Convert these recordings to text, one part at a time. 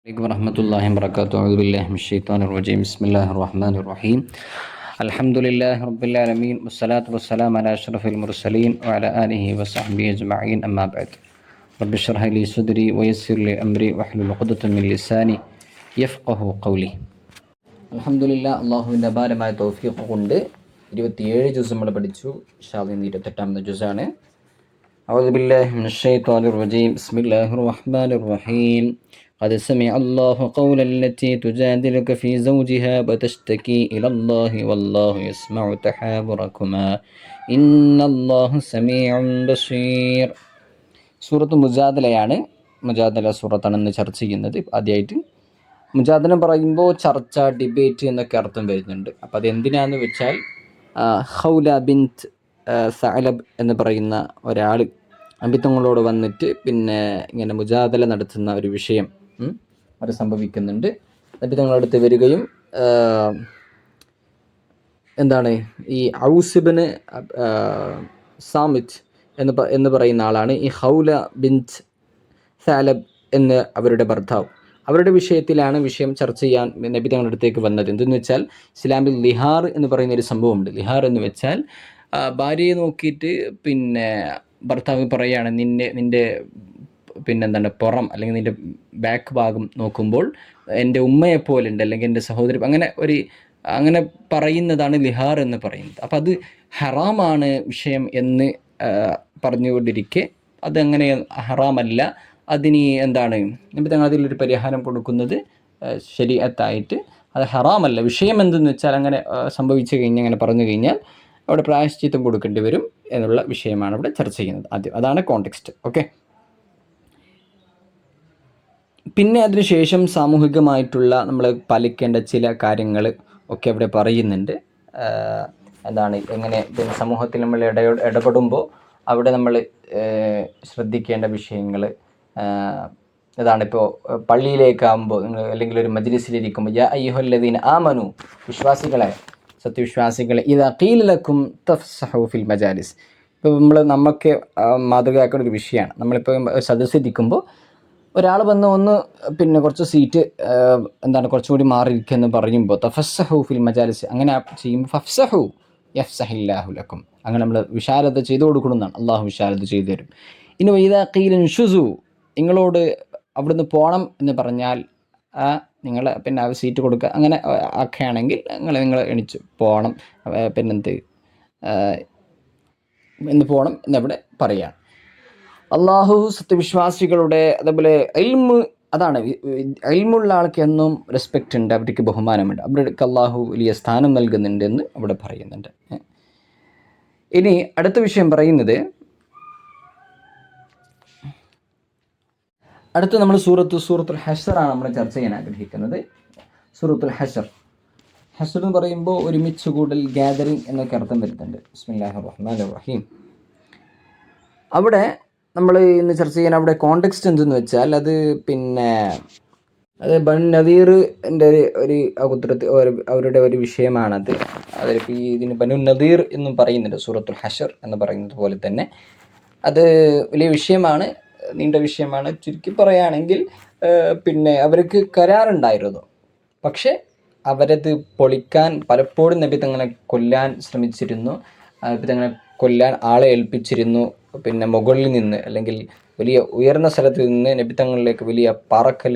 عليكم ورحمة الله وبركاته. أعوذ بالله من الشيطان الرجيم. بسم الله الرحمن الرحيم. الحمد لله رب العالمين والصلاة والسلام على أشرف المرسلين وعلى آله وصحبه أجمعين. أما بعد. رب اشرح لي صدري ويسر لي أمري واحلل عقدة من لساني يفقه قولي. അൽഹംദുലില്ലാഹ് അള്ളാഹുവിൻ്റെ അപാരമായ തൗഫീഖ് കൊണ്ട് 27 ജുസ് നമ്മൾ പഠിച്ചു. ഇൻഷാ അല്ലാഹ് ഇന്ന് 28ാമത്തെ ജുസാണ്. أعوذ بالله من الشيطان الرجيم. بسم الله الرحمن الرحيم. قد سمع الله قول التي تجادلك في زوجها وتشتكي إلى الله والله يسمع تحاوركما إن الله سميع بصير. സൂറത്ത് മുജാദലയാണ്. മുജാദല സൂറത്താണ് ഇന്ന് ചർച്ച ചെയ്യുന്നത്. ആദ്യമായിട്ട് മുജാദല പറയുമ്പോൾ ചർച്ച, ഡിബേറ്റ് എന്നൊക്കെ അർത്ഥം വരുന്നുണ്ട്. അപ്പോൾ അതെന്തിനാന്ന് വെച്ചാൽ ഹൗല ബിൻത് സഅലബ് എന്ന് പറയുന്ന ഒരാൾ അമ്പിത്തങ്ങളോട് വന്നിട്ട് പിന്നെ ഇങ്ങനെ മുജാദല നടത്തുന്ന ഒരു വിഷയം അത് സംഭവിക്കുന്നുണ്ട്. അമ്പിത്തങ്ങളടുത്ത് വരികയും ഈ ഔസിബിന് സാമിറ്റ് എന്ന് പറയുന്ന ആളാണ് ഈ ഹൗല ബിൻത് സഅലബ് എന്ന് അവരുടെ ഭർത്താവ്. അവരുടെ വിഷയം ചർച്ച ചെയ്യാൻ നബി തങ്ങളുടെ അടുത്തേക്ക് വന്നത്. എന്തെന്ന് വെച്ചാൽ ഇസ്ലാമിൽ ലിഹാർ എന്ന് പറയുന്ന ഒരു സംഭവമുണ്ട്. ലിഹാർ എന്ന് വെച്ചാൽ ഭാര്യയെ നോക്കിയിട്ട് പിന്നെ ഭർത്താവ് പറയുകയാണ്, നിൻ്റെ പുറം അല്ലെങ്കിൽ നിൻ്റെ ബാക്ക് ഭാഗം നോക്കുമ്പോൾ എൻ്റെ ഉമ്മയെപ്പോലെ ഉണ്ട്, അല്ലെങ്കിൽ എൻ്റെ സഹോദരി, അങ്ങനെ പറയുന്നതാണ് ലിഹാർ എന്ന് പറയുന്നത്. അപ്പം അത് ഹറാമാണ് വിഷയം എന്ന് പറഞ്ഞുകൊണ്ടിരിക്കെ അതങ്ങനെ ഹറാമല്ല, അതിന് നബി തങ്ങൾ അതിലൊരു പരിഹാരം കൊടുക്കുന്നത് ശരീഅത്തായിട്ട് അത് ഹറാമല്ല. വിഷയം എന്തെന്ന് വെച്ചാൽ അങ്ങനെ സംഭവിച്ചു കഴിഞ്ഞാൽ, അങ്ങനെ പറഞ്ഞു കഴിഞ്ഞാൽ അവിടെ പ്രായശ്ചിത്തം കൊടുക്കേണ്ടി വരും എന്നുള്ള വിഷയമാണ് ഇവിടെ ചർച്ച ചെയ്യുന്നത്. ആദ്യം അതാണ് കോണ്ടെക്സ്റ്റ്. ഓക്കെ. പിന്നെ അതിനുശേഷം സാമൂഹികമായിട്ടുള്ള നമ്മൾ പാലിക്കേണ്ട ചില കാര്യങ്ങൾ ഒക്കെ അവിടെ പറയുന്നുണ്ട്. എങ്ങനെ സമൂഹത്തിൽ നമ്മൾ ഇടപെടുമ്പോൾ അവിടെ നമ്മൾ ശ്രദ്ധിക്കേണ്ട വിഷയങ്ങൾ. ഇപ്പോൾ പള്ളിയിലേക്കാകുമ്പോൾ അല്ലെങ്കിൽ ഒരു മജ്ലിസിലിരിക്കുമ്പോൾ യാ അയ്യുഹല്ലദീന ആമനു, സത്യവിശ്വാസികളെ ഇദാ ഖീല ലക്കും തഫ്സഹു ഫിൽ മജാലിസ്. ഇപ്പോൾ നമുക്ക് മാതൃകയാക്കുന്ന ഒരു വിഷയമാണ്. നമ്മളിപ്പോൾ സദസ്സിരിക്കുമ്പോൾ ഒരാൾ വന്ന് കുറച്ച് സീറ്റ് കുറച്ചുകൂടി മാറിയിരിക്കുമെന്ന് പറയുമ്പോൾ തഫസ്സഹു ഫിൽ മജാലിസ്, അങ്ങനെ ചെയ്യുമ്പോൾ ഫഫ്സഹു യഫ്സഹില്ലാഹു ലക്കും, അങ്ങനെ നമ്മൾ വിശാലത ചെയ്തു കൊടുക്കണമെന്നാണ്. അള്ളാഹു വിശാലത ചെയ്തു തരും. ഇനി ഇദാ ഖീല ഇൻഷുസു, നിങ്ങളോട് അവിടുന്ന് പോകണം എന്ന് പറഞ്ഞാൽ നിങ്ങൾ ആ സീറ്റ് കൊടുക്കുക, അങ്ങനെ ഒക്കെ ആണെങ്കിൽ നിങ്ങൾ എണിച്ച് പോകണം, എന്ന് പോകണം എന്നവിടെ പറയുകയാണ്. അള്ളാഹു സത്യവിശ്വാസികളുടെ അതേപോലെ ഇൽമുള്ള ആൾക്ക് എന്നും റെസ്പെക്റ്റ് ഉണ്ട്, അവർക്ക് ബഹുമാനമുണ്ട്, അവർക്ക് അള്ളാഹു വലിയ സ്ഥാനം നൽകുന്നുണ്ട് എന്ന് അവിടെ പറയുന്നുണ്ട്. ഇനി അടുത്ത വിഷയം പറയുന്നത്, അടുത്ത നമ്മൾ സൂറത്തുൽ ഹശറാണ് നമ്മൾ ചർച്ച ചെയ്യാൻ ആഗ്രഹിക്കുന്നത്. സൂറത്തുൽ ഹശർ എന്ന് പറയുമ്പോൾ ഒരുമിച്ച് കൂടൽ, ഗ്യാതറിങ് എന്നൊക്കെ അർത്ഥം വരുന്നുണ്ട്. ബിസ്മില്ലാഹിർ റഹ്മാനിർ റഹീം. അവിടെ നമ്മൾ ഇന്ന് ചർച്ച ചെയ്യാൻ അവിടെ കോണ്ടെക്സ്റ്റ് എന്തെന്ന് വെച്ചാൽ അത് ബനു നദീറിൻ്റെ ഒരു അവരുടെ ഒരു വിഷയമാണത്. അതിലിപ്പോൾ ഇതിന് ബനു നദീർ എന്നും പറയുന്നുണ്ട്. സൂറത്തുൽ ഹശർ എന്ന് പറയുന്നത് പോലെ തന്നെ അത് വലിയ വിഷയമാണ്, നീണ്ട വിഷയമാണ്. ചുരുക്കി പറയുകയാണെങ്കിൽ അവർക്ക് കരാറുണ്ടായിരുന്നു, പക്ഷെ അവരത് പൊളിക്കാൻ പലപ്പോഴും നബി തങ്ങളെ കൊല്ലാൻ ശ്രമിച്ചിരുന്നു. നബി തങ്ങളെ കൊല്ലാൻ ആളെ ഏൽപ്പിച്ചിരുന്നു. മുകളിൽ നിന്ന് അല്ലെങ്കിൽ വലിയ ഉയർന്ന സ്ഥലത്ത് നിന്ന് നബി തങ്ങളിലേക്ക് വലിയ പാറക്കൽ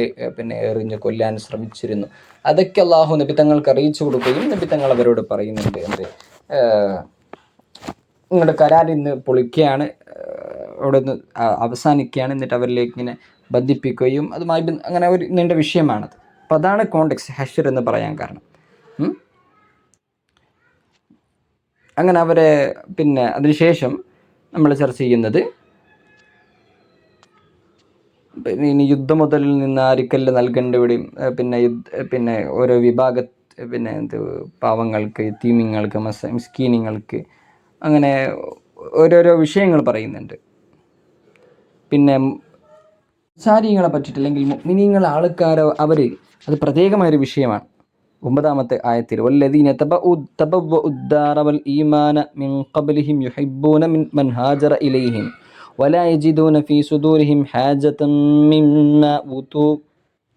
എറിഞ്ഞ് കൊല്ലാൻ ശ്രമിച്ചിരുന്നു. അതൊക്കെ അള്ളാഹു നബി തങ്ങൾക്ക് അറിയിച്ചു കൊടുക്കുകയും നബി തങ്ങൾ അവരോട് പറയുന്നുണ്ട്, നിങ്ങളുടെ കരാർ ഇന്ന് പൊളിക്കുകയാണ്, അവിടെ നിന്ന് അവസാനിക്കുകയാണ്, എന്നിട്ട് അവരിലേക്ക് ഇങ്ങനെ ബന്ധിപ്പിക്കുകയും അതുമായി അങ്ങനെ ഒരു നീണ്ട വിഷയമാണത്. അപ്പം അതാണ് കോണ്ടെക്സ്റ്റ് ഹശർ എന്ന് പറയാൻ കാരണം. അങ്ങനെ അവരെ അതിനുശേഷം നമ്മൾ ചർച്ച ചെയ്യുന്നത് ഇനി യുദ്ധമുതലിൽ നിന്ന് ആരിക്കല്ല നൽകേണ്ടവിടെയും ഓരോ പാവങ്ങൾക്ക്, യതീമിങ്ങൾക്ക്, മിസ്കീനിങ്ങൾക്ക്, അങ്ങനെ ഓരോരോ വിഷയങ്ങൾ പറയുന്നുണ്ട്. സാരികളെ പറ്റിയിട്ട് അല്ലെങ്കിൽ മുഅ്മിനീങ്ങൾ ആൾക്കാരോ അത് പ്രത്യേകമായൊരു വിഷയമാണ്. 9ാമത്തെ ആയത്തിൽ വല്ലദീന തബവ്വഉദ്ദാറ വൽ ഈമാന മിൻ ഖബ്ലിഹിം യുഹിബ്ബൂന മൻ ഹാജറ ഇലൈഹിം വലാ യജിദൂന ഫീ സുദൂരിഹിം ഹാജതൻ മിമ്മാ ഊതൂ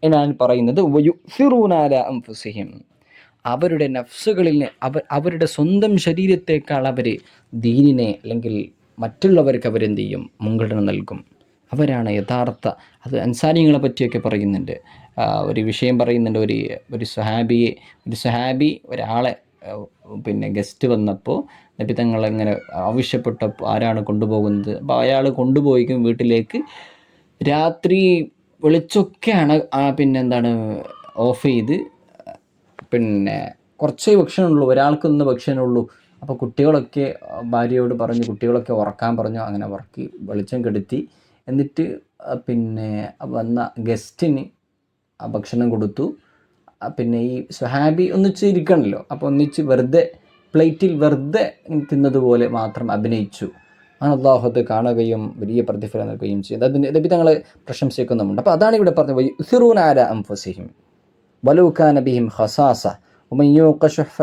എന്നാണ് പറയുന്നത്. വയുസിറൂന അലാ അൻഫുസിഹിം, അവരുടെ നഫ്സുകളിൽ അവരുടെ സ്വന്തം ശരീരത്തേക്കാൾ അവർ ദീനിനെ അല്ലെങ്കിൽ മറ്റുള്ളവർക്ക് അവരെന്ത് ചെയ്യും, മുൻഗണന നൽകും. അവരാണ് യഥാർത്ഥ. അത് അൻസാരികളെ പറ്റിയൊക്കെ പറയുന്നുണ്ട്. ഒരു വിഷയം പറയുന്നുണ്ട്. ഒരു സ്വഹാബി ഒരാളെ പിന്നെ ഗസ്റ്റ് വന്നപ്പോൾ നബി തങ്ങൾ ഇങ്ങനെ ആവശ്യപ്പെട്ടപ്പോൾ ആരാണ് കൊണ്ടുപോകുന്നത്, അപ്പോൾ അയാൾ കൊണ്ടുപോയിക്കും വീട്ടിലേക്ക്. രാത്രി വെളിച്ചൊക്കെയാണ് പിന്നെന്താണ് ഓഫ് ചെയ്ത്, പിന്നെ കുറച്ചേ ഭക്ഷണമുള്ളൂ, ഒരാൾക്കൊന്നും ഭക്ഷണമുള്ളൂ. അപ്പോൾ കുട്ടികളൊക്കെ ഭാര്യയോട് പറഞ്ഞു, കുട്ടികളൊക്കെ ഉറക്കാൻ പറഞ്ഞു. അങ്ങനെ ഉറക്കി വെളിച്ചം കെടുത്തി. എന്നിട്ട് പിന്നെ വന്ന ഗസ്റ്റിന് ഭക്ഷണം കൊടുത്തു. പിന്നെ ഈ സ്വഹാബി ഒന്നിച്ച് ഇരിക്കണമല്ലോ, അപ്പോൾ ഒന്നിച്ച് വെറുതെ പ്ലേറ്റിൽ വെറുതെ തിന്നതുപോലെ മാത്രം അഭിനയിച്ചു. അങ്ങനെ അല്ലാഹു കാണുകയും വലിയ പ്രതിഫലം നൽകുകയും ചെയ്തു. അതിന് നബി തങ്ങളെ പ്രശംസിക്കുന്നുമുണ്ട്. അപ്പോൾ അതാണ് ഇവിടെ പറഞ്ഞത്, യുസിറൂന അലാ അൻഫുസിഹിം വലൗ കാന ബിഹിം ഖസാസ വമൻ യൂഖ ശുഹ്ഫ.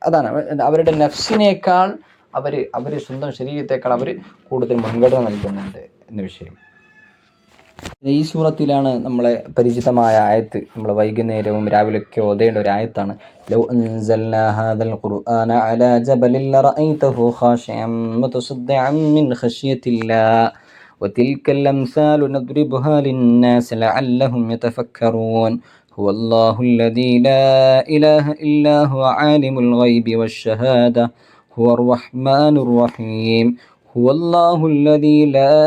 അതാണ് അവരുടെ നഫ്സിനേക്കാൾ അവർ സ്വന്തം ശരീരത്തേക്കാൾ അവർ കൂടുതൽ മുൻഗണന നൽകുന്നുണ്ട് എന്ന വിഷയം. ഈ സൂറത്തിലാണ് നമ്മളെ പരിചിതമായ ആയത്ത്. നമ്മൾ വൈകുന്നേരവും രാവിലെയൊക്കെ ഓതേണ്ട ഒരു ആയത്താണ്. ലൗ അൻസൽനാ ഹാദൽ ഖുർആന അലാ ജബലിൻ ലറഅയ്തഹു ഖാശിഅൻ മുതസദ്ദിഅൻ മിൻ ഖശ്യത്തില്ലാഹ് വതിൽകൽ അംസാലു നദ്രിബുഹാ ലിന്നാസ് ലഅല്ലഹും യതഫക്കറൂൻ ഹുവല്ലാഹുൽ ലദീ ലാ ഇലാഹ ഇല്ലാ ഹുവ ആലിമുൽ ഗൈബി വശ്ശഹാദ ഹുവർ റഹ്മാനുർ റഹീം هو الله الذي لا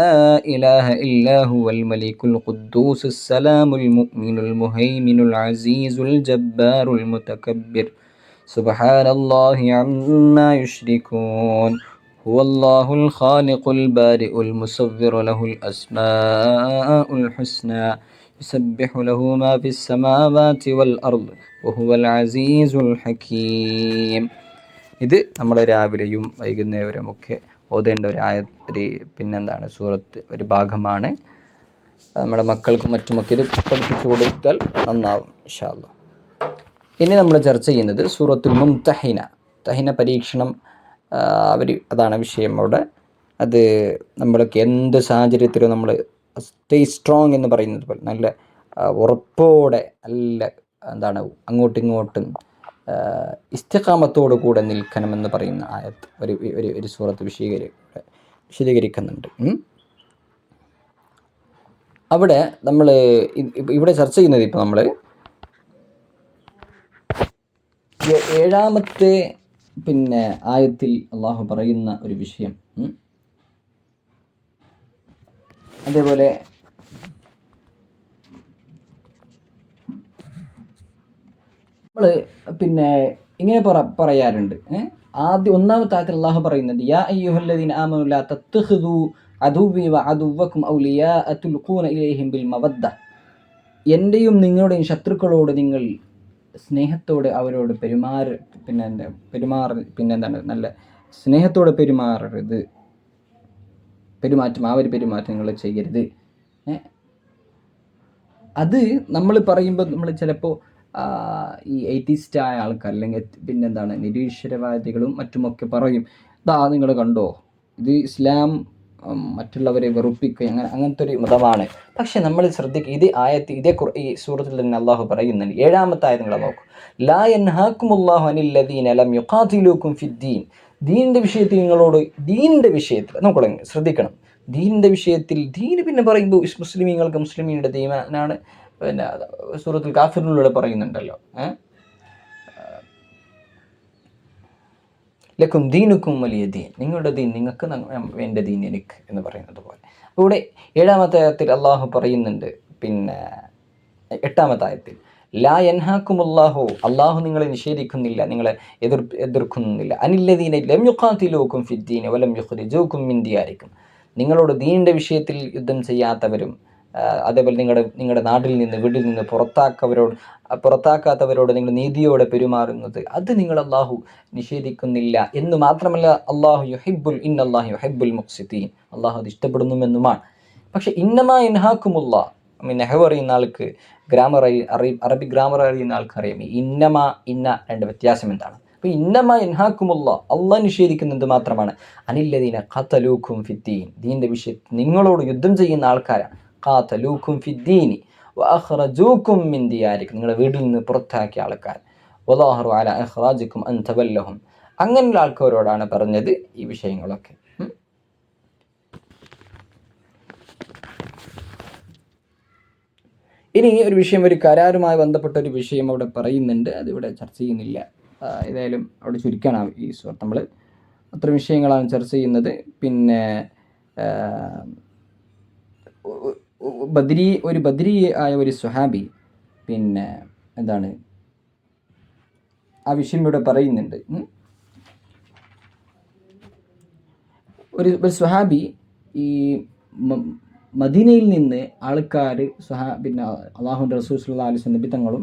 إله إلا هو الملك القدوس السلام المؤمن المهيمن العزيز الجبار المتكبر سبحان الله عما يشركون هو الله الخالق البارئ المصور له الأسماء الحسنى يسبح له ما في السماوات والأرض وهو العزيز الحكيم. ഇത് നമ്മുടെ രാവിലെയും വൈകുന്നേരവുമൊക്കെ ഓതേണ്ട ഒരു പിന്നെന്താണ് സൂറത്ത് ഒരു ഭാഗമാണ്. നമ്മുടെ മക്കൾക്കും മറ്റുമൊക്കെ ഇത് പഠിപ്പിച്ചു കൊടുത്താൽ നന്നാവും ഇൻഷാ അല്ലാഹ്. ഇനി നമ്മൾ ചർച്ച ചെയ്യുന്നത് സൂറത്തുൽ മുംതഹിന പരീക്ഷണം. അതാണ് വിഷയം അവിടെ. അത് നമ്മളൊക്കെ എന്ത് സാഹചര്യത്തിലും നമ്മൾ സ്റ്റേ സ്ട്രോങ് എന്ന് പറയുന്നത് പോലെ നല്ല ഉറപ്പോടെ നല്ല അങ്ങോട്ടും ഇങ്ങോട്ടും ഇസ്തിഖാമത്തോടു കൂടെ നിൽക്കണമെന്ന് പറയുന്ന ആയത്ത് ഒരു സൂറത്ത് വിശദീകരിക്കുന്നുണ്ട്. അവിടെ നമ്മൾ ഇവിടെ ചർച്ച ചെയ്യുന്നത് ഇപ്പോൾ നമ്മൾ 7-ാമത്തെ പിന്നെ ആയത്തിൽ അള്ളാഹു പറയുന്ന ഒരു വിഷയം. അതേപോലെ നമ്മൾ പിന്നെ ഇങ്ങനെ പറയാറുണ്ട്. ആദ്യം 1-ാമത്തെ ആയത്തിൽ അള്ളാഹു പറയുന്നത് യാ അയ്യുഹല്ലദീന ആമനൂ ലാ തത്തഖിദൂ അദുവ്വി വഅദുവ്വകും ഔലിയാഅ തുൽഖൂന ഇലൈഹിം ബിൽ മവദ്ദ. എൻ്റെയും നിങ്ങളുടെയും ശത്രുക്കളോട് നിങ്ങൾ സ്നേഹത്തോടെ അവരോട് നല്ല സ്നേഹത്തോടെ പെരുമാറരുത്. പെരുമാറ്റം നിങ്ങൾ ചെയ്യരുത്. അത് നമ്മൾ പറയുമ്പോൾ നമ്മൾ ചിലപ്പോൾ ഈ എയ്റ്റിസ്റ്റായ ആൾക്കാർ അല്ലെങ്കിൽ നിരീശ്വരവാദികളും മറ്റുമൊക്കെ പറയും, നിങ്ങൾ കണ്ടോ, ഇത് ഇസ്ലാം മറ്റുള്ളവരെ വെറുപ്പിക്കുക അങ്ങനത്തെ ഒരു മതമാണ്. പക്ഷെ നമ്മൾ ശ്രദ്ധിക്കുക, ഈ സൂറത്തിൽ തന്നെ അള്ളാഹു പറയുന്നുണ്ട്. 7-ാമത്തെ ആയത്ത് നിങ്ങൾ നോക്കൂ. ലാ യൻഹാകുമുല്ലാഹു അനിൽ ലദീന ലം യുഖാതിലൂകും ഫിദ്ദീൻ. ദീനിൻ്റെ വിഷയത്തിൽ നമ്മൾ ശ്രദ്ധിക്കണം. ദീനിൻ്റെ വിഷയത്തിൽ പിന്നെ പറയുമ്പോൾ മുസ്ലിമീങ്ങളുടെ ദീനാണ്. പിന്നെ സൂറത്തുൽ കാഫിറിലൂടെ പറയുന്നുണ്ടല്ലോ, ലക്കും ദീനുക്കും വലിയ ദീൻ, നിങ്ങളുടെ ദീൻ നിങ്ങൾക്ക്, എൻ്റെ ദീൻ എനിക്ക് എന്ന് പറയുന്നത് പോലെ. ഇവിടെ 7-ാമത്തെ ആയത്തിൽ അള്ളാഹു പറയുന്നുണ്ട്. പിന്നെ 8-ാമത്തെ ആയത്തിൽ ലാ യൻഹാകുമുല്ലാഹു, അള്ളാഹു നിങ്ങളെ നിഷേധിക്കുന്നില്ല, നിങ്ങളെ എതിർക്കുന്നില്ല. അനില്ലദീന ലം യുഖാതിലൂകും ഫിദ്ദീൻ വലം യുഖ്രിജൂകും മിൻ ദിയാരിക്കും. നിങ്ങളോട് ദീനിൻ്റെ വിഷയത്തിൽ യുദ്ധം ചെയ്യാത്തവരും അതേപോലെ നിങ്ങളുടെ നാട്ടിൽ നിന്ന് വീട്ടിൽ നിന്ന് പുറത്താക്കാത്തവരോട് നിങ്ങൾ നീതിയോടെ പെരുമാറുന്നത് അത് നിങ്ങൾ അള്ളാഹു നിഷേധിക്കുന്നില്ല എന്ന് മാത്രമല്ല, അള്ളാഹു ഇന്നല്ലാഹു യുഹിബ്ബുൽ മുഖ്സിതീൻ, അള്ളാഹു അത് ഇഷ്ടപ്പെടുന്നുമെന്നുമാണ്. പക്ഷെ ഇന്നമാ യൻഹാകുമുല്ലാ, നെഹ്വ് അറിയുന്ന ആൾക്ക് അറബി ഗ്രാമർ അറിയുന്ന ആൾക്കറിയാം ഇന്ന രണ്ട് വ്യത്യാസം എന്താണ്. അപ്പോൾ ഇന്നമാ യൻഹാകുമുല്ലാ, അള്ളാഹ് നിഷേധിക്കുന്നത് മാത്രമാണ്. അനില്ലദീന ഖതലൂകും ഫിദ്ദീൻ, ദീനിൻ്റെ വിഷയത്തിൽ നിങ്ങളോട് യുദ്ധം ചെയ്യുന്ന ആൾക്കാരാണ്. ഖാതലൂകും ഫിദ്ദീനി വഅഖ്റജൂകും മിൻ ദിയാരിക്കും, നിങ്ങളുടെ വീട്ടിൽ നിന്ന് പുറത്താക്കിയ ആൾക്കാർ, വല്ലാഹു അലാ ഇഖ്റാജിക്കും അൻ തവല്ലഹും, അങ്ങനെയുള്ള ആൾക്കാരോടാണ് പറഞ്ഞത് ഈ വിഷയങ്ങളൊക്കെ. ഇനി ഒരു വിഷയം, ഒരു കരാറുമായി ബന്ധപ്പെട്ട ഒരു വിഷയം അവിടെ പറയുന്നുണ്ട്, അതിവിടെ ചർച്ച ചെയ്യുന്നില്ല. ഏതായാലും അവിടെ ചുരുക്കാണ് ഈ സുഹൃത്ത്, നമ്മൾ അത്ര വിഷയങ്ങളാണ് ചർച്ച ചെയ്യുന്നത്. പിന്നെ ഒരു ബദ്രി ആയ ഒരു സ്വഹാബി, പിന്നെ എന്താണ് ആ വിഷയം ഇവിടെ പറയുന്നുണ്ട്. ഒരു സ്വഹാബി ഈ മദീനയിൽ നിന്ന് ആൾക്കാർ പിന്നെ അള്ളാഹുവിൻ്റെ റസൂൽ സ്വല്ലല്ലാഹു അലൈഹി വസല്ലം നബിതങ്ങളും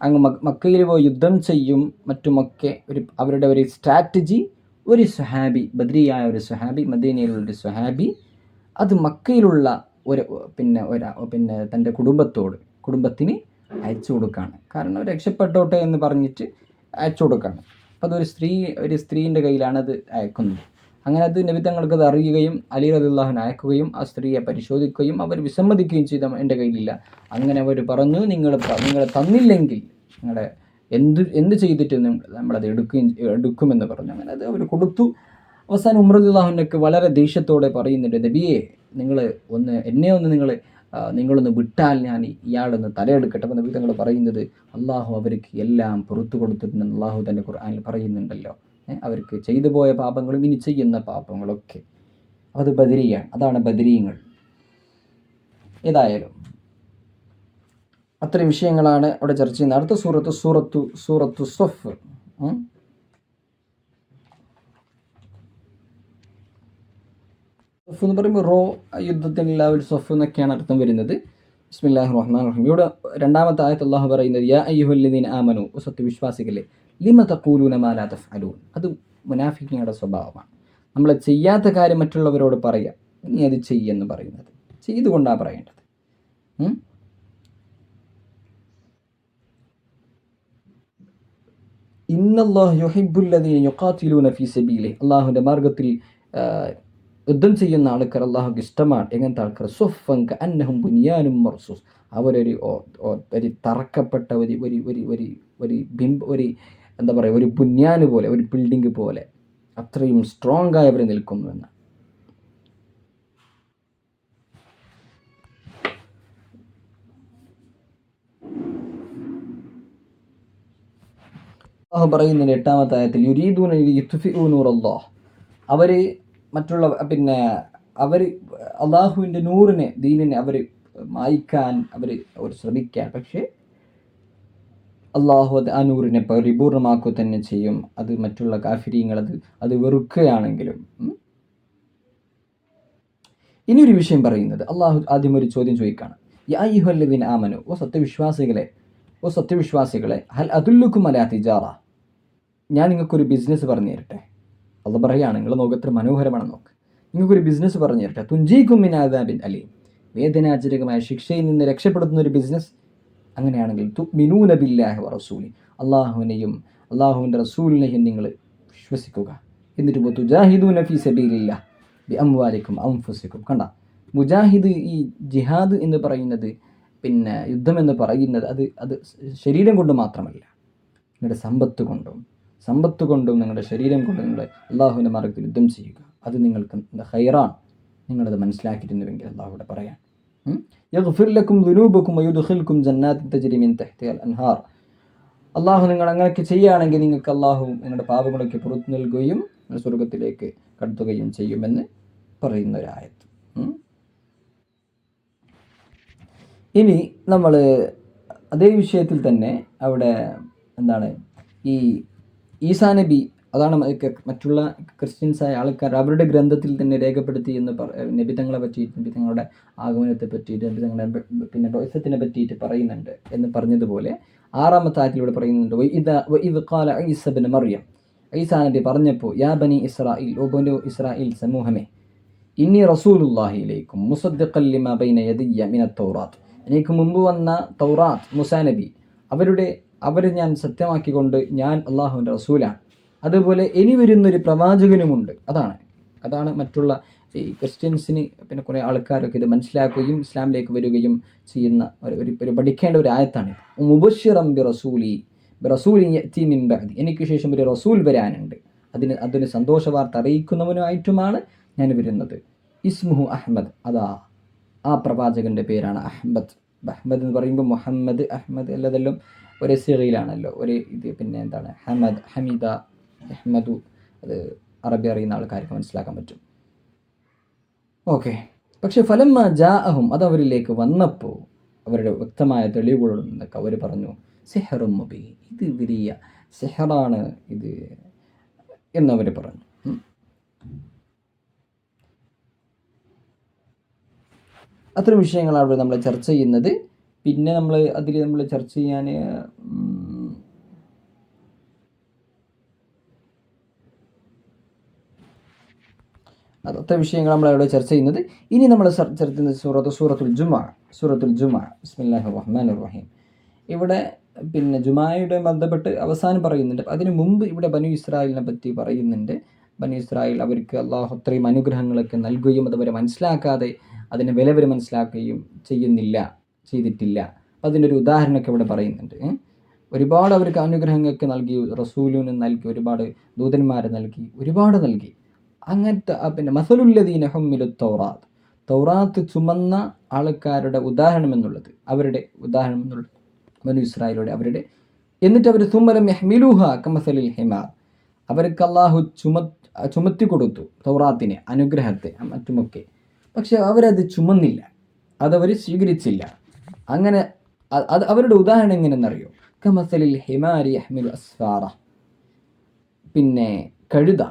അങ്ങ് മക്കയിൽ പോയി യുദ്ധം ചെയ്യും മറ്റുമൊക്കെ അവരുടെ ഒരു സ്ട്രാറ്റജി, ഒരു സ്വഹാബി, ബദ്രിയായ ഒരു സ്വഹാബി, മദീനയിലുള്ള ഒരു സ്വഹാബി, അത് മക്കയിലുള്ള പിന്നെ തൻ്റെ കുടുംബത്തിന് അയച്ചു കൊടുക്കുകയാണ്. കാരണം രക്ഷപ്പെട്ടോട്ടെ എന്ന് പറഞ്ഞിട്ട് അയച്ചു കൊടുക്കുകയാണ്. അപ്പോൾ ഒരു സ്ത്രീൻ്റെ കയ്യിലാണ് അത് അയക്കുന്നത്. അങ്ങനെ അത് നബി തങ്ങൾക്കത് അറിയുകയും അലി റളിയല്ലാഹു അയക്കുകയും ആ സ്ത്രീയെ പരിശോധിക്കുകയും അവർ വിസമ്മതിക്കുകയും ചെയ്ത, എൻ്റെ കയ്യിലില്ല. അങ്ങനെ അവർ പറഞ്ഞു, നിങ്ങൾ തന്നില്ലെങ്കിൽ നിങ്ങളുടെ എന്ത് ചെയ്തിട്ട് നമ്മളത് എടുക്കുമെന്ന് പറഞ്ഞു. അങ്ങനെ അത് അവർ കൊടുത്തു. അവസാനം ഉമർ റളിയല്ലാഹുവിനൊക്കെ വളരെ ദേഷ്യത്തോടെ പറയുന്നുണ്ട്, നബിയെ നിങ്ങളൊന്ന് വിട്ടാൽ ഞാൻ ഇയാളൊന്ന് തലയെടുക്കട്ടെ. അപ്പോൾ നബി തങ്ങൾ പറയുന്നത്, അള്ളാഹു അവർക്ക് എല്ലാം പുറത്തു കൊടുത്തിട്ടുണ്ടെന്ന് അള്ളാഹു തന്നെ ഖുർആനിൽ പറയുന്നുണ്ടല്ലോ. അവർക്ക് ചെയ്തു പോയ പാപങ്ങളും ഇനി ചെയ്യുന്ന പാപങ്ങളൊക്കെ. അത് ബദരിയാണ്, അതാണ് ബദരീങ്ങൾ. ഏതായാലും അത്രയും വിഷയങ്ങളാണ് അവിടെ ചർച്ച ചെയ്യുന്നത്. അടുത്ത സൂറത്തു സ്വഫ്. സ്വഫ് എന്ന് പറയുമ്പോൾ യുദ്ധത്തിനുള്ള ഒരു സ്വഫ് എന്നൊക്കെയാണ് അർത്ഥം വരുന്നത്. ബിസ്മില്ലാഹിർ റഹ്മാനിർ റഹീം. ഇവിടെ രണ്ടാമത്തെ ആയത്ത് അല്ലാഹു പറയുന്നത്, യാ അയ്യുഹല്ലദീന ആമനു, സത്യവിശ്വാസികളെ, ലിമ തഖൂലൂന മാ ലാ തഫ്അലൂൻ. അത് മുനാഫിഖീങ്ങളുടെ സ്വഭാവമാണ്. നമ്മൾ ചെയ്യാത്ത കാര്യം മറ്റുള്ളവരോട് പറയുക, നീ അത് ചെയ്യെന്ന് പറയുന്നത്, ചെയ്തുകൊണ്ടാണ് പറയേണ്ടത്. ഇന്നല്ലാഹു യുഹിബ്ബുല്ലദീന യുഖാതിലൂന ഫീ സബീലിഹി, അല്ലാഹുവിൻ്റെ മാർഗ്ഗത്തിൽ യുദ്ധം ചെയ്യുന്ന ആൾക്കാർ അല്ലാഹുവിന് ഇഷ്ടമാണ്. എങ്ങനത്തെ ആൾക്കാർ? സുഫൻ കഅന്നഹും ബുനിയാനും മർസൂസ്, അവരൊരു തറക്കപ്പെട്ട എന്താ പറയുക, ഒരു ബുന്യാന് പോലെ, ഒരു ബിൽഡിംഗ് പോലെ അത്രയും സ്ട്രോങ് ആയി അവർ നിൽക്കുന്നുവെന്ന്. അല്ലാഹു പറയുന്നുണ്ട് 8-ാമത്തെ ആയത്തിൽ, യുരീദൂന ലിയുത്ഫിഉ നൂറല്ലാഹ്, അവർ അള്ളാഹുവിൻ്റെ നൂറിനെ, ദീനിനെ അവർ മായ്ക്കാൻ അവർ ശ്രമിക്കാൻ, പക്ഷേ അള്ളാഹു ആ നൂറിനെ പരിപൂർണമാക്കുക തന്നെ ചെയ്യും. അത് മറ്റുള്ള കാഫിരീങ്ങൾ അത് വെറുക്കുകയാണെങ്കിലും. ഇനിയൊരു വിഷയം പറയുന്നത്, അള്ളാഹു ആദ്യം ഒരു ചോദ്യം ചോദിക്കുകയാണ്, യാ അയ്യുഹല്ലദീന ആമനു, ഓ സത്യവിശ്വാസികളെ, ഹൽ അദുല്ലുക്കും അലാ തിജാറ, ഞാൻ നിങ്ങൾക്കൊരു ബിസിനസ് പറഞ്ഞു തരട്ടെ. അത് പറയുകയാണ്, നിങ്ങൾ നോക്കത്ര മനോഹരമാണെന്ന് നോക്ക്, നിങ്ങൾക്കൊരു ബിസിനസ് പറഞ്ഞു തരട്ടെ. തുൻജീകും മിൻ അദാബിൻ അലീം, വേദനാജനകമായ ശിക്ഷയിൽ നിന്ന് രക്ഷപ്പെടുത്തുന്ന ഒരു ബിസിനസ്. അങ്ങനെയാണെങ്കിൽ തുഅ്മിനൂന ബില്ലാഹി വറസൂലി, അള്ളാഹുവിനെയും അള്ളാഹുവിൻ്റെ റസൂലിനെയും നിങ്ങൾ വിശ്വസിക്കുക. എന്നിട്ട് തുജാഹിദൂന ഫീ സബീലില്ലാഹ് ബിഅംവാലിക്കും അൻഫുസിക്കും. കണ്ട, മുജാഹിദ്, ഈ ജിഹാദ് എന്ന് പറയുന്നത്, പിന്നെ യുദ്ധം എന്ന് പറയുന്നത്, അത് ശരീരം കൊണ്ട് മാത്രമല്ല, നിങ്ങളുടെ സമ്പത്ത് കൊണ്ടും നിങ്ങളുടെ ശരീരം കൊണ്ടും നിങ്ങൾ അള്ളാഹുവിൻ്റെ മാർഗ്ഗത്തിൽ യുദ്ധം ചെയ്യുക. അത് നിങ്ങൾക്ക് ഖൈറാണ്. നിങ്ങളത് മനസ്സിലാക്കിയിരുന്നുവെങ്കിൽ അള്ളാഹുവിടെ പറയാൻ, യഗ്ഫിർ ലക്കും ദുനൂബക്കും വയുദ്ഖിൽക്കും ജന്നാത്തിൻ തജ്രി മിൻ തഹ്തിഹൽ അൻഹാർ. അള്ളാഹു നിങ്ങൾ അങ്ങനെയൊക്കെ ചെയ്യുകയാണെങ്കിൽ നിങ്ങൾക്ക് അള്ളാഹു നിങ്ങളുടെ പാപങ്ങളൊക്കെ പുറത്തു നൽകുകയും സ്വർഗത്തിലേക്ക് കടത്തുകയും ചെയ്യുമെന്ന് പറയുന്ന ഒരായത്ത്. ഇനി നമ്മൾ അതേ വിഷയത്തിൽ തന്നെ അവിടെ എന്താണ്, ഈ ഈസാ നബി, അതാണ് മറ്റുള്ള ക്രിസ്ത്യൻസായ ആൾക്കാർ അവരുടെ ഗ്രന്ഥത്തിൽ തന്നെ രേഖപ്പെടുത്തി എന്ന് നബി തങ്ങളെ പറ്റിയിട്ട്, നബി തങ്ങളുടെ ആഗമനത്തെ പറ്റിയിട്ട്, നബി തങ്ങളെ പിന്നെ ബഅ്സത്തിനെ പറ്റിയിട്ട് പറയുന്നുണ്ട് എന്ന് പറഞ്ഞതുപോലെ 6-ാമത്തെ ആയത്തിലൂടെ പറയുന്നുണ്ട്, വഇദ് ഖാല ഈസ ഇബ്നു മറിയം, ഈസാ നബി പറഞ്ഞപ്പോൾ, യാ ബനി ഇസ്രായീൽ, ഓ ബനു ഇസ്രായേൽ സമൂഹമേ, ഇന്നി റസൂലുള്ളാഹി ഇലൈക്കും മുസദ്ദിഖൻ ലിമാ ബൈന യദിയ്യ മിനത് തൗറാത്ത്, എനിക്ക് മുമ്പ് വന്ന തൗറാത്ത്, മൂസാ നബി, അവരെ ഞാൻ സത്യമാക്കിക്കൊണ്ട് ഞാൻ അള്ളാഹുവിൻ്റെ റസൂലാണ്. അതുപോലെ ഇനി വരുന്നൊരു പ്രവാചകനുമുണ്ട്. അതാണ് മറ്റുള്ള ഈ ക്രിസ്ത്യൻസിന് പിന്നെ കുറേ ആൾക്കാരൊക്കെ ഇത് മനസ്സിലാക്കുകയും ഇസ്ലാമിലേക്ക് വരികയും ചെയ്യുന്ന ഒരു പഠിക്കേണ്ട ഒരു ആയത്താണ്. മുബശ്ശിറൻ ബിറസൂലി യഅതി മിൻ ബഅദി, എനിക്ക് ശേഷം ഒരു റസൂൽ വരാനുണ്ട്, അതിന് സന്തോഷ വാർത്ത അറിയിക്കുന്നവനുമായിട്ടുമാണ് ഞാൻ വരുന്നത്. ഇസ്മുഹു അഹ്മദ്, അതാ ആ പ്രവാചകൻ്റെ പേരാണ് അഹ്മദ്. അഹ്മദ് എന്ന് പറയുമ്പോൾ മുഹമ്മദ് അഹ്മദ് അല്ലതെല്ലാം ഒരേ സിഗയിലാണല്ലോ, ഒരു ഇത്. പിന്നെ എന്താണ് ഹമദ്, ഹമീദ, അഹ്മദു, അത് അറബി അറിയുന്ന ആൾക്കാർക്ക് മനസ്സിലാക്കാൻ പറ്റും. ഓക്കെ. പക്ഷെ ഫലമ്മ ജാഅഹും, അത് അവരിലേക്ക് വന്നപ്പോൾ അവരുടെ വ്യക്തമായ തെളിവുകളിൽ നിന്നൊക്കെ അവർ പറഞ്ഞു സിഹറും മുബീൻ, ഇത് വലിയ സിഹറാണ് ഇത് എന്നവർ പറഞ്ഞു. അത്തരം വിഷയങ്ങളാണ് അവിടെ നമ്മൾ ചർച്ച ചെയ്യുന്നത്. പിന്നെ നമ്മൾ ചർച്ച ചെയ്യാൻ അത്ര വിഷയങ്ങൾ നമ്മളവിടെ ചർച്ച ചെയ്യുന്നത്. ഇനി നമ്മൾ ചർച്ച ചെയ്യുന്നത് സൂറത്തുൽ ജുമുഅ. ബിസ്മില്ലാഹിർ റഹ്മാനിർ റഹീം. ഇവിടെ പിന്നെ ജുമായയുടെ ബന്ധപ്പെട്ട് അവസാനം പറയുന്നുണ്ട്. അതിനു മുമ്പ് ഇവിടെ ബനു ഇസ്രായേലിനെ പറ്റി പറയുന്നുണ്ട്. ബനു ഇസ്രായേൽ അവർക്ക് അള്ളാഹു അത്രയും അനുഗ്രഹങ്ങളൊക്കെ നൽകുകയും അതവരെ മനസ്സിലാക്കാതെ അതിനെ വില മനസ്സിലാക്കുകയും ചെയ്തിട്ടില്ല. അതിൻ്റെ ഒരു ഉദാഹരണമൊക്കെ ഇവിടെ പറയുന്നുണ്ട്. ഒരുപാട് അവർക്ക് അനുഗ്രഹങ്ങളൊക്കെ നൽകി, റസൂലിന് നൽകി, ഒരുപാട് ദൂതന്മാരെ നൽകി, ഒരുപാട് നൽകി. അങ്ങനത്തെ പിന്നെ മസലുല്ലദീന ഹുമ്മിലു തൗറാത്ത് ചുമന്ന ആൾക്കാരുടെ ഉദാഹരണം എന്നുള്ളത്, അവരുടെ ഉദാഹരണം എന്നുള്ളത് ബനു ഇസ്രായേലോടെ അവരുടെ. എന്നിട്ട് അവർ സുമ്മലം യഹ്മിലുഹ കമസലിൽ ഹിമാർ, അവർക്ക് അള്ളാഹു ചുമത്തി കൊടുത്തു തൗറാത്തിനെ, അനുഗ്രഹത്തെ മറ്റുമൊക്കെ. പക്ഷെ അവരത് ചുമന്നില്ല, അതവർ സ്വീകരിച്ചില്ല. അങ്ങനെ അവരുടെ ഉദാഹരണം എങ്ങനെയെന്നറിയോ? കമസലിൽ ഹിമാരി യഹ്മിലു അസ്ഫാറ, പിന്നെ കഴുത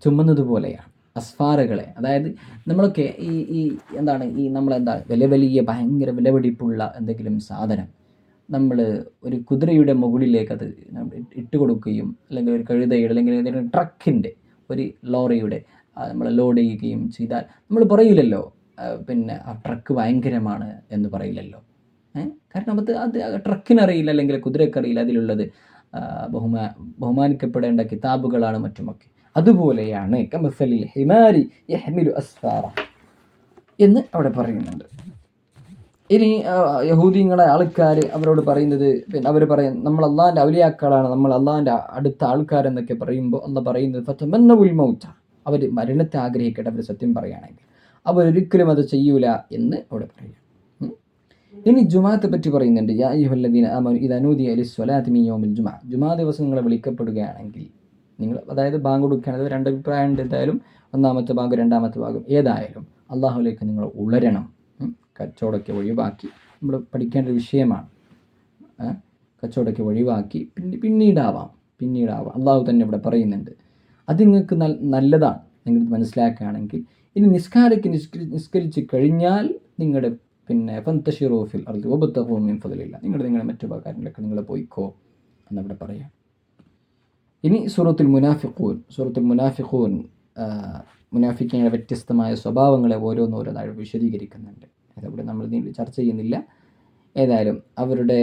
ചുമന്നതുപോലെയാണ് അസ്ഫാറുകളെ. അതായത് നമ്മളൊക്കെ വലിയ ഭയങ്കര വിലപിടിപ്പുള്ള എന്തെങ്കിലും സാധനം നമ്മൾ ഒരു കുതിരയുടെ മുകളിലേക്ക് അത് ഇട്ട് കൊടുക്കുകയും, അല്ലെങ്കിൽ ഒരു കഴുതയുടെ അല്ലെങ്കിൽ ഏതെങ്കിലും ട്രക്കിൻ്റെ, ഒരു ലോറിയുടെ നമ്മൾ ലോഡ് ചെയ്യുകയും ചെയ്താൽ നമ്മൾ പറയില്ലല്ലോ പിന്നെ ആ ട്രക്ക് ഭയങ്കരമാണ് എന്ന് പറയില്ലല്ലോ. കാരണം അത് ട്രക്കിനറിയില്ല, അല്ലെങ്കിൽ കുതിരക്കറിയില്ല അതിലുള്ളത് ബഹുമാനിക്കപ്പെടേണ്ട കിതാബുകളാണ് മറ്റുമൊക്കെ. അതുപോലെയാണ് കമസലിൽ ഹിമാരി യഹ്മിലു അസ്ഫാറ എന്ന് അവിടെ പറയുന്നുണ്ട്. ഇനി യഹൂദികളെ ആൾക്കാർ അവരോട് പറയുന്നത്, പിന്നെ അവർ പറയും നമ്മൾ അള്ളാഹിൻ്റെ ഔലിയാക്കളാണ്, നമ്മൾ അള്ളാഹിൻ്റെ അടുത്ത ആൾക്കാരെന്നൊക്കെ പറയുമ്പോൾ അള്ളാഹ് പറയുന്നത് ഫതമന്നവുൽ മൗത, അവർ മരണത്തെ ആഗ്രഹിക്കട്ടെ, അവർ സത്യം പറയുകയാണെങ്കിൽ അവരൊരിക്കലും അത് ചെയ്യൂല എന്ന് അവിടെ പറയാം. ഇനി ജുമാഅത്തെ പറ്റി പറയുന്നുണ്ട്. യാ അയ്യുഹല്ലദീന ആമനു ഇദാ നൂദിയ ലിസ്സലാത്തി മിൻ യൗമിൽ ജുമുഅ, ജുമാ ദിവസം നിങ്ങൾ വിളിക്കപ്പെടുകയാണെങ്കിൽ നിങ്ങൾ, അതായത് ബാങ്ക് കൊടുക്കുകയാണെങ്കിൽ രണ്ട് അഭിപ്രായം ഉണ്ട്. എന്തായാലും ഒന്നാമത്തെ ഭാഗം രണ്ടാമത്തെ ഭാഗം ഏതായാലും അള്ളാഹുലേക്ക് നിങ്ങൾ ഉളരണം. കച്ചവടമൊക്കെ ഒഴിവാക്കി, നമ്മൾ പഠിക്കേണ്ട ഒരു വിഷയമാണ്. കച്ചവടമൊക്കെ ഒഴിവാക്കി പിന്നീടാവാം. അള്ളാഹു തന്നെ ഇവിടെ പറയുന്നുണ്ട്. അത് നിങ്ങൾക്ക് നല്ലതാണ്, നിങ്ങൾ മനസ്സിലാക്കുകയാണെങ്കിൽ. ഇനി നിസ്കരിച്ച് കഴിഞ്ഞാൽ നിങ്ങളുടെ പിന്നെ ഫന്തശിറൂ ഫിൽ അർദി വബ്തഗൂ മിൻ ഫദ്ലില്ലാഹ്, നിങ്ങളുടെ മറ്റു കാര്യങ്ങളിലൊക്കെ നിങ്ങൾ പോയിക്കോ എന്നവിടെ പറയാം. ഇനി സൂറത്തുൽ മുനാഫിഖൂൻ മുനാഫിക്കിങ്ങളുടെ വ്യത്യസ്തമായ സ്വഭാവങ്ങളെ ഓരോന്നായി വിശദീകരിക്കുന്നുണ്ട്. അതവിടെ നമ്മൾ ചർച്ച ചെയ്യുന്നില്ല. ഏതായാലും അവരുടെ